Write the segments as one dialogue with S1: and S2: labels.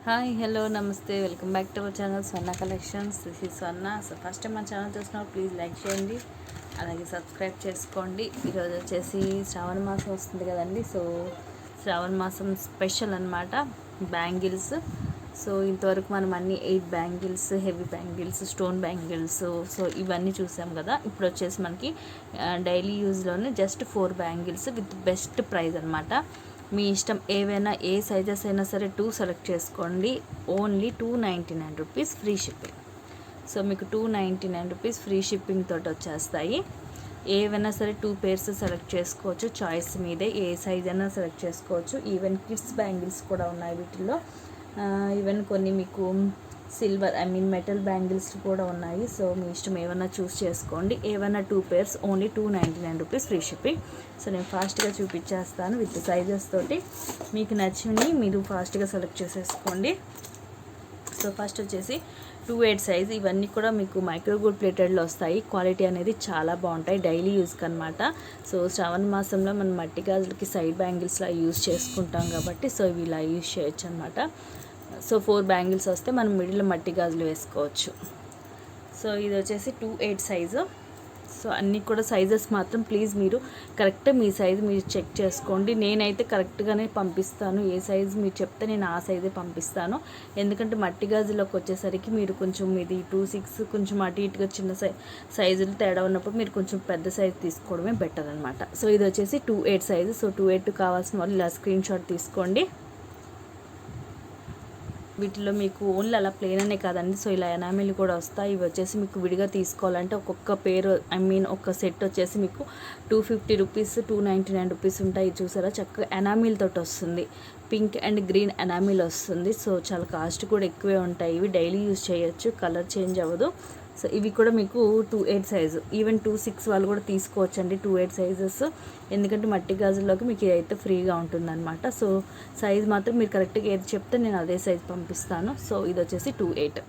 S1: Hi hello నమస్తే welcome back to our channel Swarna collections. This is Swarna. So first time మన channel చూసినప్పుడు please like చేయండి, అలాగే subscribe చేసుకోండి. ఈరోజు వచ్చేసి శ్రావణ మాసం వస్తుంది కదండి. సో శ్రావణ మాసం స్పెషల్ అనమాట బ్యాంగిల్స్. సో ఇంతవరకు మనం అన్ని 8 bangles, heavy bangles, stone bangles, so ఇవన్నీ చూసాం కదా. ఇప్పుడు వచ్చేసి మనకి డైలీ యూజ్లోనే just 4 bangles with best price అనమాట. మీ ఇష్టం, ఏవైనా ఏ సైజెస్ అయినా సరే 2 సెలెక్ట్ చేసుకోండి. Only 299 rupees free shipping. So మీకు 299 రూపీస్ ఫ్రీ షిప్పింగ్ తోటి వచ్చేస్తాయి. ఏవైనా సరే 2 పేర్స్ సెలెక్ట్ చేసుకోవచ్చు, చాయిస్ మీదే. ఏ సైజ్ అయినా సెలెక్ట్ చేసుకోవచ్చు. ఈవెన్ కిడ్స్ బ్యాంగిల్స్ కూడా ఉన్నాయి వీటిల్లో. ఈవెన్ కొన్ని మీకు సిల్వర్ మెటల్ బ్యాంగిల్స్ కూడా ఉన్నాయి. సో మీ ఇష్టం, ఏమైనా చూస్ చేసుకోండి. ఏమైనా 2 pairs only 299 rupees free shipping. So నేను ఫాస్ట్గా చూపించేస్తాను విత్ సైజెస్ తోటి. మీకు నచ్చినవి మీరు ఫాస్ట్గా సెలెక్ట్ చేసేసుకోండి. సో ఫస్ట్ వచ్చేసి 2/8 సైజ్. ఇవన్నీ కూడా మీకు మైక్రోగోల్డ్ ప్లేటెడ్లో వస్తాయి. క్వాలిటీ అనేది చాలా బాగుంటాయి, డైలీ యూజ్కి అనమాట. సో శ్రావణ మాసంలో మనం మట్టి గాజులకి సైడ్ బ్యాంగిల్స్లా యూజ్ చేసుకుంటాం కాబట్టి సో ఇవి ఇలా యూజ్ చేయొచ్చు అనమాట. సో 4 బ్యాంగిల్స్ వస్తే మనం మిడిల్లో మట్టి గాజులు వేసుకోవచ్చు. సో ఇది వచ్చేసి 2/8 సైజు. సో అన్నీ కూడా సైజెస్ మాత్రం ప్లీజ్ మీరు కరెక్ట్ మీ సైజు మీరు చెక్ చేసుకోండి. నేనైతే కరెక్ట్గానే పంపిస్తాను. ఏ సైజు మీరు చెప్తే నేను ఆ సైజే పంపిస్తాను. ఎందుకంటే మట్టి గాజులోకి వచ్చేసరికి మీరు కొంచెం ఇది 2/6 కొంచెం అటు ఇటుగా చిన్న సైజులు తేడా ఉన్నప్పుడు మీరు కొంచెం పెద్ద సైజు తీసుకోవడమే బెటర్ అనమాట. సో ఇది వచ్చేసి 2/8 సైజు. సో 2/8 కావాల్సిన వాళ్ళు ఇలా స్క్రీన్ షాట్ తీసుకోండి. వీటిలో మీకు ఓన్లీ అలా ప్లేన్ అనే కాదండి, సో ఇలా ఎనామిల్ కూడా వస్తాయి. ఇవి వచ్చేసి మీకు విడిగా తీసుకోవాలంటే ఒక్కొక్క పేరు ఒక సెట్ వచ్చేసి మీకు 250 రూపీస్, 299 రూపీస్ ఉంటాయి. చూసారా, చక్కగా ఎనామిల్ తోటి వస్తుంది. పింక్ అండ్ గ్రీన్ ఎనామిల్ వస్తుంది. సో చాలా కాస్ట్ కూడా ఎక్కువే ఉంటాయి. ఇవి డైలీ యూజ్ చేయొచ్చు, కలర్ చేంజ్ అవ్వదు. సో ఇవి కూడా మీకు 2/8 సైజు. ఈవెన్ 2/6 వాళ్ళు కూడా తీసుకోవచ్చండి 2/8 సైజెస్. ఎందుకంటే మట్టి గాజుల్లోకి మీకు ఇదైతే ఫ్రీగా ఉంటుందన్నమాట. సో సైజ్ మాత్రం మీరు కరెక్ట్గా ఏది చెప్తే నేను అదే సైజ్ పంపిస్తాను. సో ఇది వచ్చేసి 2/8.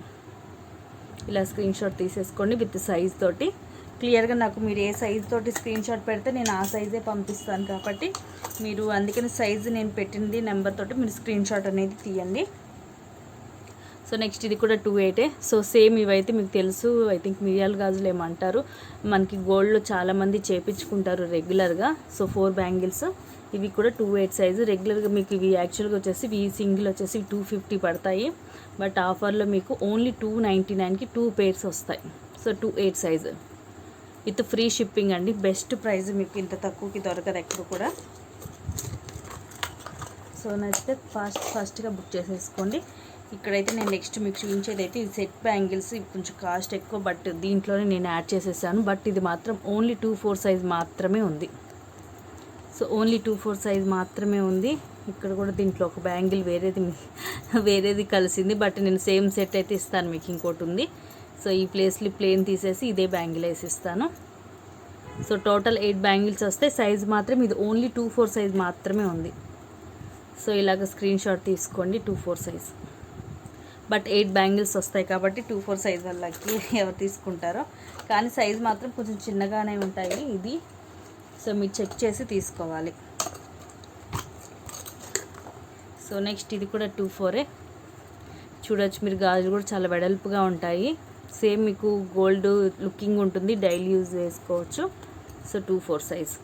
S1: ఇలా స్క్రీన్ షాట్ తీసేసుకోండి విత్ సైజ్ తోటి. క్లియర్గా నాకు మీరు ఏ సైజ్ తోటి స్క్రీన్ షాట్ పెడితే నేను ఆ సైజే పంపిస్తాను కాబట్టి మీరు అందుకని సైజు నేను పెట్టింది నెంబర్ తోటి మీరు స్క్రీన్ షాట్ అనేది తీయండి. సో నెక్స్ట్ ఇది కూడా 2/8. సో సేమ్ ఇవైతే మీకు తెలుసు, ఐ థింక్ మిరియాల గాజులు ఏమంటారు, మనకి గోల్డ్లో చాలామంది చేపించుకుంటారు రెగ్యులర్గా. So 4 bangles. ఇవి కూడా 2/8 సైజు. రెగ్యులర్గా మీకు ఇవి యాక్చువల్గా వచ్చేసి ఇవి సింగిల్ వచ్చేసి 250 పడతాయి. బట్ ఆఫర్లో మీకు ఓన్లీ 299కి 2 పేర్స్ వస్తాయి. So 2/8 size with free shipping అండి. బెస్ట్ ప్రైస్, మీకు ఇంత తక్కువకి దొరకదు ఎక్కడ కూడా. సో నచ్చితే ఫాస్ట్గా బుక్ చేసేసుకోండి. ఇక్కడైతే నేను నెక్స్ట్ మీకు చూపించేది అయితే ఇది సెట్ బ్యాంగిల్స్. కొంచెం కాస్ట్ ఎక్కువ, బట్ దీంట్లోనే నేను యాడ్ చేసేసాను. బట్ ఇది మాత్రం ఓన్లీ 2/4 సైజ్ మాత్రమే ఉంది. సో ఓన్లీ 2/4 సైజ్ మాత్రమే ఉంది. ఇక్కడ కూడా దీంట్లో ఒక బ్యాంగిల్ వేరేది కలిసింది, బట్ నేను సేమ్ సెట్ అయితే ఇస్తాను. మీకు ఇంకోటి ఉంది. సో ఈ ప్లేస్లో ప్లేన్ తీసేసి ఇదే బ్యాంగిల్ వేసిస్తాను. సో టోటల్ 8 బ్యాంగిల్స్ వస్తాయి. సైజ్ మాత్రం ఇది ఓన్లీ 2/4 సైజ్ మాత్రమే ఉంది. సో ఇలాగ స్క్రీన్ షాట్ తీసుకోండి. 2/4 సైజ్, బట్ 8 బ్యాంగిల్స్ వస్తాయి కాబట్టి 2/4 సైజ్ వాళ్ళకి ఎవరు తీసుకుంటారో. కానీ సైజ్ మాత్రం కొంచెం చిన్నగానే ఉంటాయి ఇది. సో మీరు చెక్ చేసి తీసుకోవాలి. సో నెక్స్ట్ ఇది కూడా 2/4. చూడొచ్చు మీరు, గాజులు కూడా చాలా వెడల్పుగా ఉంటాయి. సేమ్ మీకు గోల్డ్ లుకింగ్ ఉంటుంది, డైలీ యూజ్ చేసుకోవచ్చు. So 2/4 size.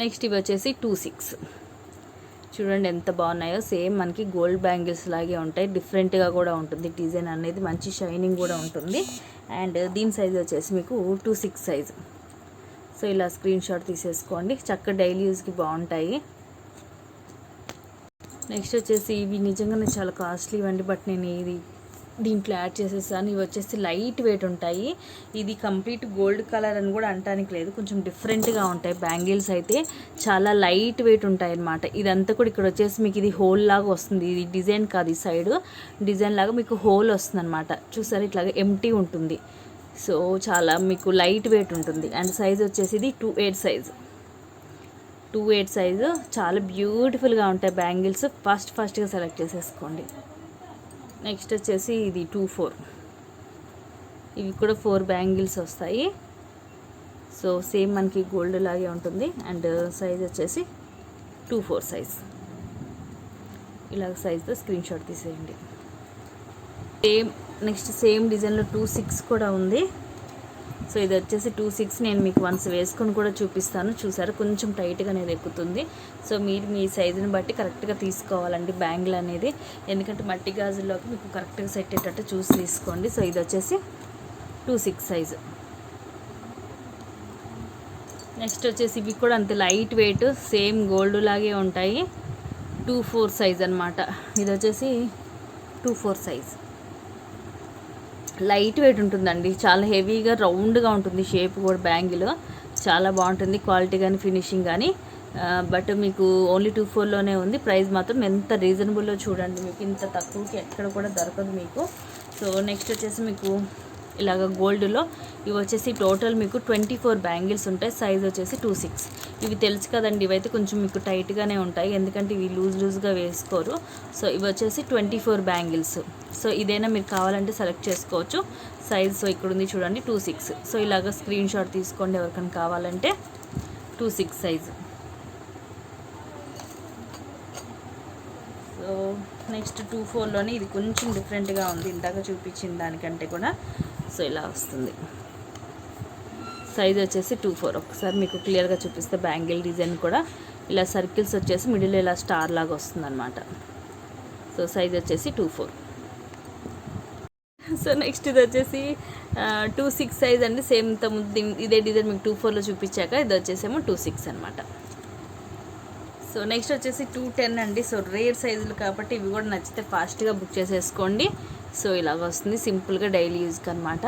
S1: నెక్స్ట్ ఇవి వచ్చేసి 2/6. చూడండి ఎంత బాగున్నాయో. సేమ్ మనకి గోల్డ్ బ్యాంగిల్స్ లాగే ఉంటాయి, డిఫరెంట్గా కూడా ఉంటుంది. డిజైన్ అనేది మంచి షైనింగ్ కూడా ఉంటుంది. అండ్ దీని సైజ్ వచ్చేసి మీకు 2/6 సైజ్. సో ఇలా స్క్రీన్ షాట్ తీసేసుకోండి. చక్కగా డైలీ యూజ్కి బాగుంటాయి. నెక్స్ట్ వచ్చేసి ఇవి నిజంగానే చాలా కాస్ట్లీ ఇవ్వండి, బట్ నేను ఇది దీంట్లో యాడ్ చేసేసాను. ఇవి వచ్చేసి లైట్ వెయిట్ ఉంటాయి. ఇది కంప్లీట్ గోల్డ్ కలర్ అని కూడా అనడానికి లేదు, కొంచెం డిఫరెంట్గా ఉంటాయి. బ్యాంగిల్స్ అయితే చాలా లైట్ వెయిట్ ఉంటాయి అన్నమాట. ఇదంతా కూడా ఇక్కడ వచ్చేసి మీకు ఇది హోల్ లాగా వస్తుంది. ఇది డిజైన్ కాదు, ఈ సైడ్ డిజైన్ లాగా మీకు హోల్ వస్తుంది అనమాట. చూసారు, ఇట్లాగా ఎంటీ ఉంటుంది. సో చాలా మీకు లైట్ వెయిట్ ఉంటుంది. అండ్ సైజ్ వచ్చేసి ఇది 2/8 సైజు. 2/8 సైజు చాలా బ్యూటిఫుల్గా ఉంటాయి బ్యాంగిల్స్. ఫాస్ట్గా సెలెక్ట్ చేసేసుకోండి. నెక్స్ట్ వచ్చేసి ఇది 2/4. ఇవి కూడా 4 బ్యాంగిల్స్ వస్తాయి. సో సేమ్ మనకి గోల్డ్ లాగే ఉంటుంది. అండ్ సైజ్ వచ్చేసి 2/4 సైజ్. ఇలాగ సైజ్తో స్క్రీన్ షాట్ తీసేయండి. నెక్స్ట్ సేమ్ డిజైన్లో 2/6 కూడా ఉంది. సో ఇది వచ్చేసి 2/6. నేను మీకు వన్స్ వేసుకొని కూడా చూపిస్తాను. చూసారు కొంచెం టైట్గా అనేది ఎక్కుతుంది. సో మీరు మీ సైజుని బట్టి కరెక్ట్గా తీసుకోవాలండి బ్యాంగిల్ అనేది, ఎందుకంటే మట్టి గాజుల్లోకి మీకు కరెక్ట్గా సెట్ అయ్యేటట్టు చూసి తీసుకోండి. సో ఇది వచ్చేసి 2/6 సైజు. నెక్స్ట్ వచ్చేసి ఇవి కూడా అంతే లైట్ వెయిట్, సేమ్ గోల్డ్ లాగే ఉంటాయి. 2/4 సైజ్ అనమాట. ఇది వచ్చేసి 2/4 సైజ్. లైట్ వెయిట్ ఉంటుందండి, చాలా హెవీగా రౌండ్గా ఉంటుంది. షేప్ కూడా బ్యాంగిల్ చాలా బాగుంటుంది, క్వాలిటీ కానీ ఫినిషింగ్ కానీ. బట్ మీకు ఓన్లీ 2/4లోనే ఉంది. ప్రైస్ మాత్రం ఎంత రీజనబుల్లో చూడండి, మీకు ఇంత తక్కువకి ఎక్కడ కూడా దొరకదు మీకు. సో నెక్స్ట్ వచ్చేసి మీకు ఇలాగ గోల్డ్లో ఇవి వచ్చేసి టోటల్ మీకు 24 బ్యాంగిల్స్ ఉంటాయి. సైజ్ వచ్చేసి 2/6. ఇవి తెలుసు కదండి, ఇవైతే కొంచెం మీకు టైట్గానే ఉంటాయి, ఎందుకంటే ఇవి లూజ్గా వేసుకోరు. సో ఇవి వచ్చేసి 24 బ్యాంగిల్స్. సో ఇదైనా మీరు కావాలంటే సెలెక్ట్ చేసుకోవచ్చు. సైజ్ సో ఇక్కడ ఉంది చూడండి 2/6. సో ఇలాగ స్క్రీన్ షాట్ తీసుకోండి ఎవరికైనా కావాలంటే. 2/6 సైజు. సో నెక్స్ట్ 2/4లోనే ఇది కొంచెం డిఫరెంట్గా ఉంది ఇందాక చూపించిన దానికంటే కూడా. సో ఇలా వస్తుంది. సైజ్ వచ్చేసి 2/4. ఒకసారి మీకు క్లియర్గా చూపిస్తే బ్యాంగిల్ డిజైన్ కూడా ఇలా సర్కిల్స్ వచ్చేసి మిడిల్లో ఇలా స్టార్ లాగా వస్తుంది అనమాట. సో సైజ్ వచ్చేసి 2/4. సో నెక్స్ట్ ఇది వచ్చేసి 2/6 సైజ్ అండి. సేమ్ ఇదే డిజైన్ మీకు 2/4లో చూపించాక ఇది వచ్చేసేమో 2/6 అనమాట. సో నెక్స్ట్ వచ్చేసి 210 అండి. సో రేర్ సైజులు కాబట్టి ఇవి కూడా నచ్చితే ఫాస్ట్గా బుక్ చేసేసుకోండి. సో ఇలాగ వస్తుంది సింపుల్గా డైలీ యూజ్కి అనమాట.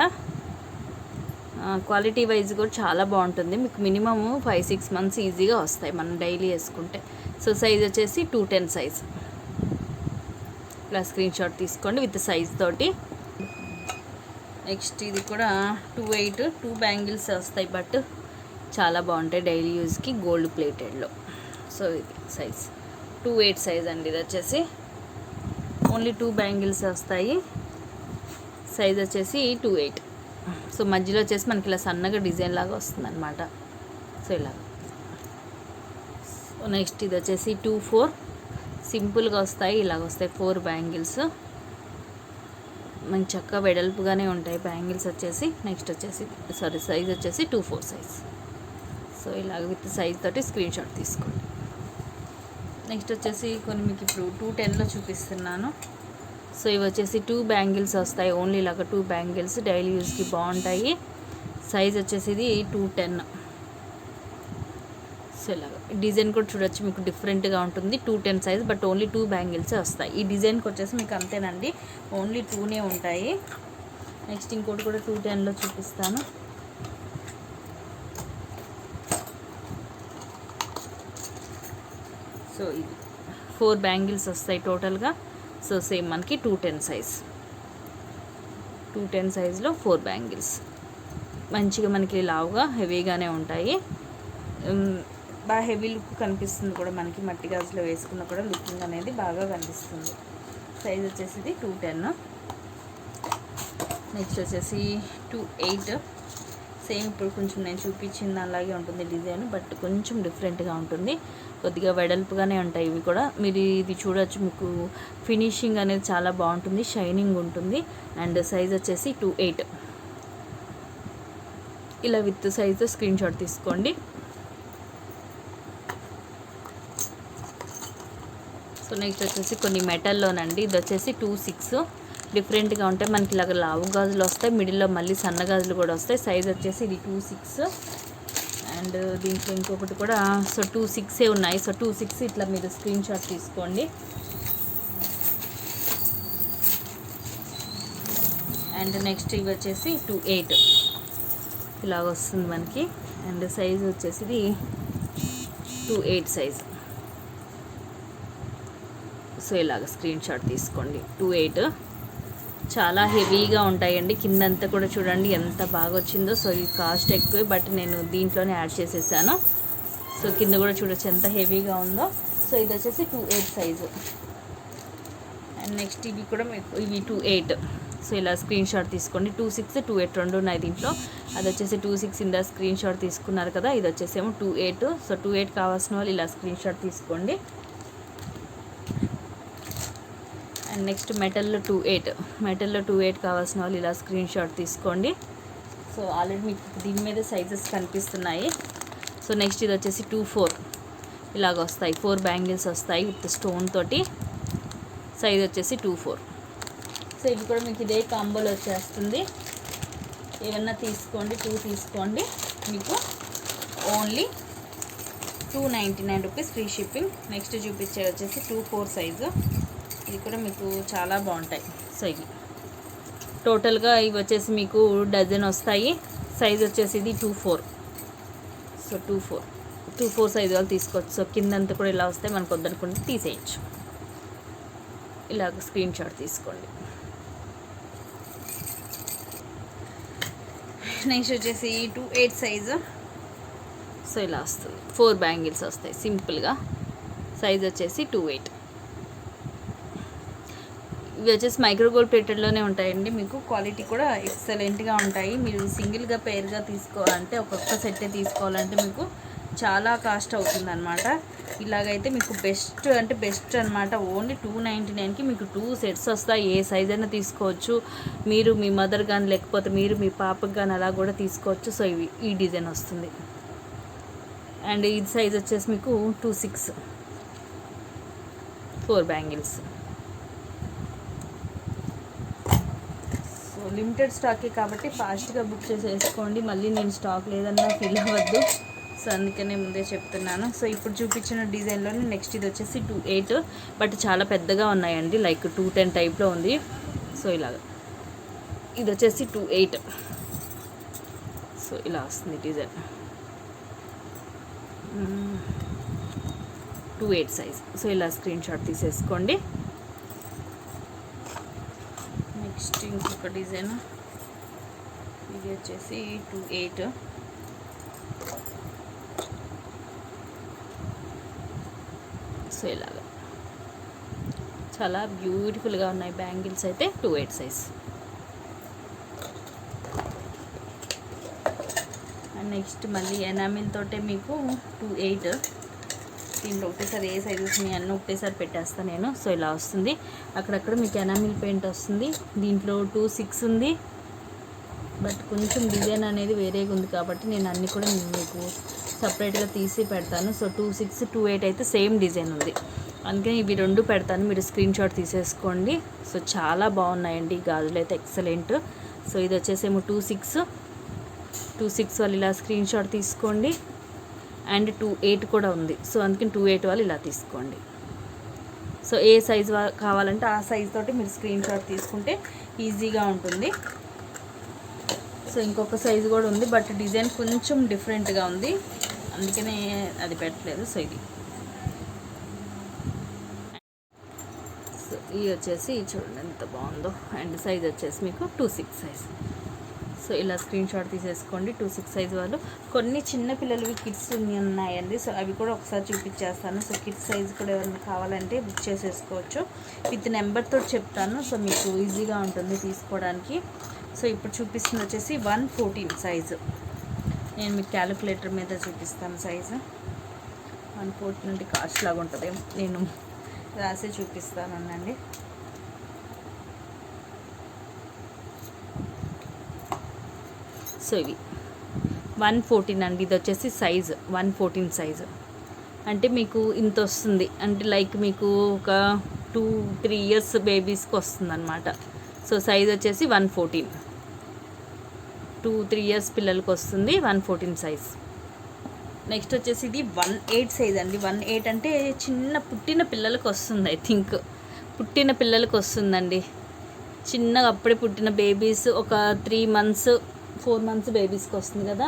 S1: క్వాలిటీ వైజ్ కూడా చాలా బాగుంటుంది, మీకు మినిమమ్ 5-6 మంత్స్ ఈజీగా వస్తాయి మనం డైలీ వేసుకుంటే. సో సైజ్ వచ్చేసి 210 సైజ్. ఇలా స్క్రీన్ షాట్ తీసుకోండి విత్ సైజ్ తోటి. నెక్స్ట్ ఇది కూడా 2/8 2 బ్యాంగిల్స్ వస్తాయి, బట్ చాలా బాగుంటాయి డైలీ యూజ్కి గోల్డ్ ప్లేటెడ్లో. సో ఇది సైజ్ 2/8 సైజ్ అండి. ఇది వచ్చేసి ఓన్లీ 2 బ్యాంగిల్స్ వస్తాయి. సైజ్ వచ్చేసి 2/8. సో మధ్యలో వచ్చేసి మనకి ఇలా సన్నగా డిజైన్ లాగా వస్తుంది అనమాట. సో ఇలా. సో నెక్స్ట్ ఇది వచ్చేసి 2/4 సింపుల్గా వస్తాయి, ఇలాగ వస్తాయి 4 బ్యాంగిల్స్. మంచి చక్కగా వెడల్పుగానే ఉంటాయి బ్యాంగిల్స్ వచ్చేసి. నెక్స్ట్ వచ్చేసి సైజ్ వచ్చేసి 2/4 సైజ్. సో ఇలాగ విత్ సైజ్ తోటి స్క్రీన్ షాట్ తీసుకోండి. నెక్స్ట్ వచ్చేసి కొన్ని మీకు ఇప్పుడు 210లో చూపిస్తున్నాను. సో ఇవి వచ్చేసి 2 బ్యాంగిల్స్ వస్తాయి, ఓన్లీ ఇలాగ 2 బ్యాంగిల్స్ డైలీ యూజ్కి బాగుంటాయి. సైజ్ వచ్చేసి ఇది 210. సో ఇలాగ డిజైన్ కూడా చూడొచ్చు, మీకు డిఫరెంట్గా ఉంటుంది. 210 సైజ్, బట్ ఓన్లీ 2 బ్యాంగిల్సే వస్తాయి. ఈ డిజైన్కి వచ్చేసి మీకు అంతేనండి, ఓన్లీ 2నే ఉంటాయి. నెక్స్ట్ ఇంకోటి కూడా 210లో చూపిస్తాను. సో ఇది 4 బ్యాంగిల్స్ వస్తాయి టోటల్గా. సో సేమ్ మనకి 210 సైజ్. 210 సైజ్లో 4 బ్యాంగిల్స్ మంచిగా మనకి లావుగా హెవీగానే ఉంటాయి. బాగా హెవీ లుక్ కనిపిస్తుంది కూడా మనకి, మట్టి గాజులో వేసుకున్న కూడా లుకింగ్ అనేది బాగా కనిపిస్తుంది. సైజ్ వచ్చేసి ఇది 210. నెక్స్ట్ వచ్చేసి 2/8. సేమ్ ఇప్పుడు కొంచెం నేను చూపించింది అలాగే ఉంటుంది డిజైన్, బట్ కొంచెం డిఫరెంట్గా ఉంటుంది, కొద్దిగా వెడల్పుగానే ఉంటాయి ఇవి కూడా. మీరు ఇది చూడొచ్చు, మీకు ఫినిషింగ్ అనేది చాలా బాగుంటుంది, షైనింగ్ ఉంటుంది. అండ్ సైజ్ వచ్చేసి 2/8. ఇలా విత్ సైజ్ స్క్రీన్ షాట్ తీసుకోండి. సో నెక్స్ట్ వచ్చేసి కొన్ని మెటల్లోనండి. ఇది వచ్చేసి 2/6 డిఫరెంట్గా ఉంటాయి మనకి. ఇలాగ లావు గాజులు వస్తాయి, మిడిల్లో మళ్ళీ సన్న గాజులు కూడా వస్తాయి. సైజ్ వచ్చేసి ఇది 2/6. అండ్ దీంట్లో ఇంకొకటి కూడా సో 2/6 ఉన్నాయి. సో 2/6 ఇట్లా మీరు స్క్రీన్ షాట్ తీసుకోండి. అండ్ నెక్స్ట్ ఇవి వచ్చేసి 2/8 ఇలాగ వస్తుంది మనకి. అండ్ సైజ్ వచ్చేసి ఇది 2/8 సైజ్. సో ఇలాగ స్క్రీన్ షాట్ తీసుకోండి. 2/8 చాలా హెవీగా ఉంటాయండి. కిందంతా కూడా చూడండి ఎంత బాగా వచ్చిందో. సో ఈ కాస్ట్ ఎక్కువే, బట్ నేను దీంట్లోనే యాడ్ చేసేసాను. సో కింద కూడా చూడొచ్చు ఎంత హెవీగా ఉందో. సో ఇది వచ్చేసి 2/8 సైజు. అండ్ నెక్స్ట్ ఇవి కూడా మీకు ఇవి 2/8. సో ఇలా స్క్రీన్ షాట్ తీసుకోండి. 2/6 2/8 రెండు ఉన్నాయి దీంట్లో. అది వచ్చేసి 2/6 ఇందా స్క్రీన్ షాట్ తీసుకున్నారు కదా, ఇది వచ్చేసేమో 2/8. సో 2/8 కావాల్సిన వాళ్ళు ఇలా స్క్రీన్ షాట్ తీసుకోండి. అండ్ నెక్స్ట్ మెటల్లో 2/8, మెటల్లో 2/8 కావాల్సిన వాళ్ళు ఇలా స్క్రీన్ షాట్ తీసుకోండి. సో ఆల్రెడీ మీకు దీని మీద సైజెస్ కనిపిస్తున్నాయి. సో నెక్స్ట్ ఇది వచ్చేసి 2/4 ఇలాగ వస్తాయి, 4 బ్యాంగిల్స్ వస్తాయి విత్ స్టోన్ తోటి. సైజ్ వచ్చేసి 2/4. సో ఇది కూడా మీకు ఇదే కాంబోలో వచ్చేస్తుంది. ఏమన్నా తీసుకోండి, 2 తీసుకోండి, మీకు only 299 rupees free shipping. Next చూపించే వచ్చేసి 2/4 సైజు. ఇది కూడా మీకు చాలా బాగుంటాయి. సో ఇవి టోటల్గా ఇవి వచ్చేసి మీకు డజన్ వస్తాయి. సైజ్ వచ్చేసి ఇది 2/4. సో 2/4 సైజు వాళ్ళు తీసుకోవచ్చు. సో కిందంతా కూడా ఇలా వస్తాయి, మనకు వద్దనుకుంటే తీసేయచ్చు. ఇలాగ స్క్రీన్ షాట్ తీసుకోండి. నెక్స్ట్ వచ్చేసి 2/8 సైజు. సో ఇలా వస్తుంది, 4 బ్యాంగిల్స్ వస్తాయి సింపుల్గా. సైజ్ వచ్చేసి 2/8. ఇవి వచ్చేసి మైక్రో గోల్డ్ ప్లేటెడ్లోనే ఉంటాయండి. మీకు క్వాలిటీ కూడా ఎక్సలెంట్గా ఉంటాయి. మీరు సింగిల్గా పేర్గా తీసుకోవాలంటే, ఒక్కొక్క సెట్టే తీసుకోవాలంటే మీకు చాలా కాస్ట్ అవుతుంది అనమాట. ఇలాగైతే మీకు బెస్ట్ అనమాట. ఓన్లీ 299కి మీకు 2 సెట్స్ వస్తాయి. ఏ సైజ్ అయినా తీసుకోవచ్చు. మీరు మీ మదర్ కానీ లేకపోతే మీరు మీ పాపకి కానీ అలా కూడా తీసుకోవచ్చు. సో ఇవి ఈ డిజైన్ వస్తుంది. అండ్ ఇది సైజ్ వచ్చేసి మీకు 2/6, 4 బ్యాంగిల్స్. సో లిమిటెడ్ స్టాకే కాబట్టి ఫాస్ట్గా బుక్ చేసేసుకోండి. మళ్ళీ నేను స్టాక్ లేదన్నా ఫీల్ అవ్వద్దు. సో అందుకనే ముందే చెప్తున్నాను. సో ఇప్పుడు చూపించిన డిజైన్లోనే నెక్స్ట్ ఇది వచ్చేసి 2/8, బట్ చాలా పెద్దగా ఉన్నాయండి. లైక్ 210 టైప్లో ఉంది. సో ఇలాగ ఇది వచ్చేసి 2/8. సో ఇలా వస్తుంది డిజైన్. 2/8 సైజ్. సో ఇలా స్క్రీన్ షాట్ తీసేసుకోండి. నెక్స్ట్ ఇంకొక డిజైన్, ఇది వచ్చేసి 2/8. సో ఇలాగా చాలా బ్యూటిఫుల్గా ఉన్నాయి బ్యాంగిల్స్ అయితే. 2/8 సైజ్. అండ్ నెక్స్ట్ మళ్ళీ ఎనామిల్ తోటే మీకు 2/8. దీంట్లో ఒకటేసారి ఏ సైజెస్ మీ అన్నీ ఒకటేసారి పెట్టేస్తాను నేను. సో ఇలా వస్తుంది. అక్కడక్కడ మీకు ఎనామిల్ పెయింట్ వస్తుంది. దీంట్లో 2/6 ఉంది, బట్ కొంచెం డిజైన్ అనేది వేరేగా ఉంది కాబట్టి నేను అన్నీ కూడా మీకు సపరేట్గా తీసి పెడతాను. సో 2/6, 2/8 అయితే సేమ్ డిజైన్ ఉంది, అందుకని ఇవి 2 పెడతాను. మీరు స్క్రీన్ షాట్ తీసేసుకోండి. సో చాలా బాగున్నాయండి ఈ గాజులు అయితే, ఎక్సలెంట్. సో ఇది వచ్చేసేమో 2/6 వాళ్ళు ఇలా స్క్రీన్ షాట్ తీసుకోండి. అండ్ 2/8 కూడా ఉంది. సో అందుకని 2/8 వాళ్ళు ఇలా తీసుకోండి. సో ఏ సైజ్ కావాలంటే ఆ సైజ్ తోటి మీరు స్క్రీన్ షాట్ తీసుకుంటే ఈజీగా ఉంటుంది. సో ఇంకొక సైజు కూడా ఉంది, బట్ డిజైన్ కొంచెం డిఫరెంట్గా ఉంది, అందుకనే అది పెట్టలేదు. సో ఇది సో ఇది వచ్చేసి చూడండి ఎంత బాగుందో. అండ్ సైజ్ వచ్చేసి మీకు 2/6 సైజ్. సో ఇలా స్క్రీన్ షాట్ తీసేసుకోండి. 2/6 సైజ్ వాళ్ళు. కొన్ని చిన్న పిల్లలవి కిడ్స్ ఉన్నాయండి. సో అవి కూడా ఒకసారి చూపించేస్తాను. సో కిడ్స్ సైజ్ కూడా ఎవరైనా కావాలంటే బుక్ చేసేసుకోవచ్చు. విత్ నెంబర్తో చెప్తాను. సో మీకు ఈజీగా ఉంటుంది తీసుకోవడానికి. సో ఇప్పుడు చూపిస్తుంది వచ్చేసి 114 సైజు. నేను మీకు క్యాలిక్యులేటర్ మీద చూపిస్తాను సైజు. 114 నుండి కాస్ట్ లాగా ఉంటుంది, నేను రాసే చూపిస్తానండి. సో ఇవి 114 అండి. ఇది వచ్చేసి సైజు 114 సైజు. అంటే మీకు ఇంత వస్తుంది, అంటే లైక్ మీకు ఒక 2-3 ఇయర్స్ బేబీస్కి వస్తుంది అనమాట. సో సైజ్ వచ్చేసి 114, 2-3 ఇయర్స్ పిల్లలకి వస్తుంది 114 సైజ్. నెక్స్ట్ వచ్చేసి ఇది 1/8 సైజ్ అండి. 1/8 అంటే చిన్న పుట్టిన పిల్లలకి వస్తుంది, ఐ థింక్ పుట్టిన పిల్లలకి వస్తుందండి. చిన్నగా అప్పుడే పుట్టిన బేబీస్, ఒక 3 మంత్స్ 4 మంత్స్ బేబీస్కి వస్తుంది కదా.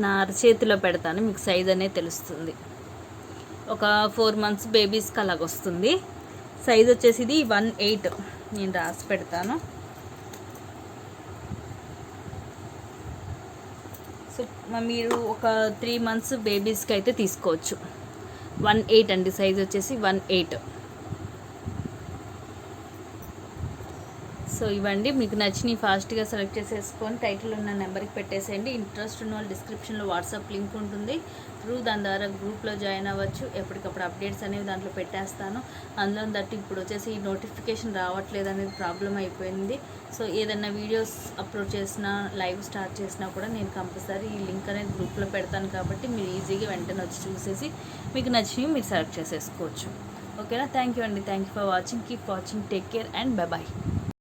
S1: నా చేతిలో పెడతాను, మీకు సైజ్ అనేది తెలుస్తుంది. ఒక 4 మంత్స్ బేబీస్కి అలాగొస్తుంది. సైజ్ వచ్చేసి ఇది 1/8, నేను రాసి పెడతాను. సో మీరు ఒక 3 మంత్స్ బేబీస్కి అయితే తీసుకోవచ్చు. 1/8 అండి, సైజ్ వచ్చేసి 1/8. సో ఇవ్వండి, మీకు నచ్చినవి ఫాస్ట్గా సెలెక్ట్ చేసేసుకొని టైటిల్ ఉన్న నెంబర్కి పెట్టేసేయండి. ఇంట్రెస్ట్ ఉన్న వాళ్ళు డిస్క్రిప్షన్లో వాట్సాప్ లింక్ ఉంటుంది, దాని ద్వారా గ్రూప్లో జాయిన్ అవ్వచ్చు. ఎప్పటికప్పుడు అప్డేట్స్ అనేవి దాంట్లో పెట్టేస్తాను. అందులో దట్టి ఇప్పుడు వచ్చేసి ఈ నోటిఫికేషన్ రావట్లేదు అనేది ప్రాబ్లం అయిపోయింది. సో ఏదైనా వీడియోస్ అప్లోడ్ చేసినా, లైవ్ స్టార్ట్ చేసినా కూడా నేను కంపల్సరీ ఈ లింక్ అనేది గ్రూప్లో పెడతాను. కాబట్టి మీరు ఈజీగా వెంటనే వచ్చి చూసేసి మీకు నచ్చినవి మీరు సెలెక్ట్ చేసేసుకోవచ్చు. ఓకేనా? థ్యాంక్ యూ అండి. Thank you for watching. Keep watching. Take care and bye bye.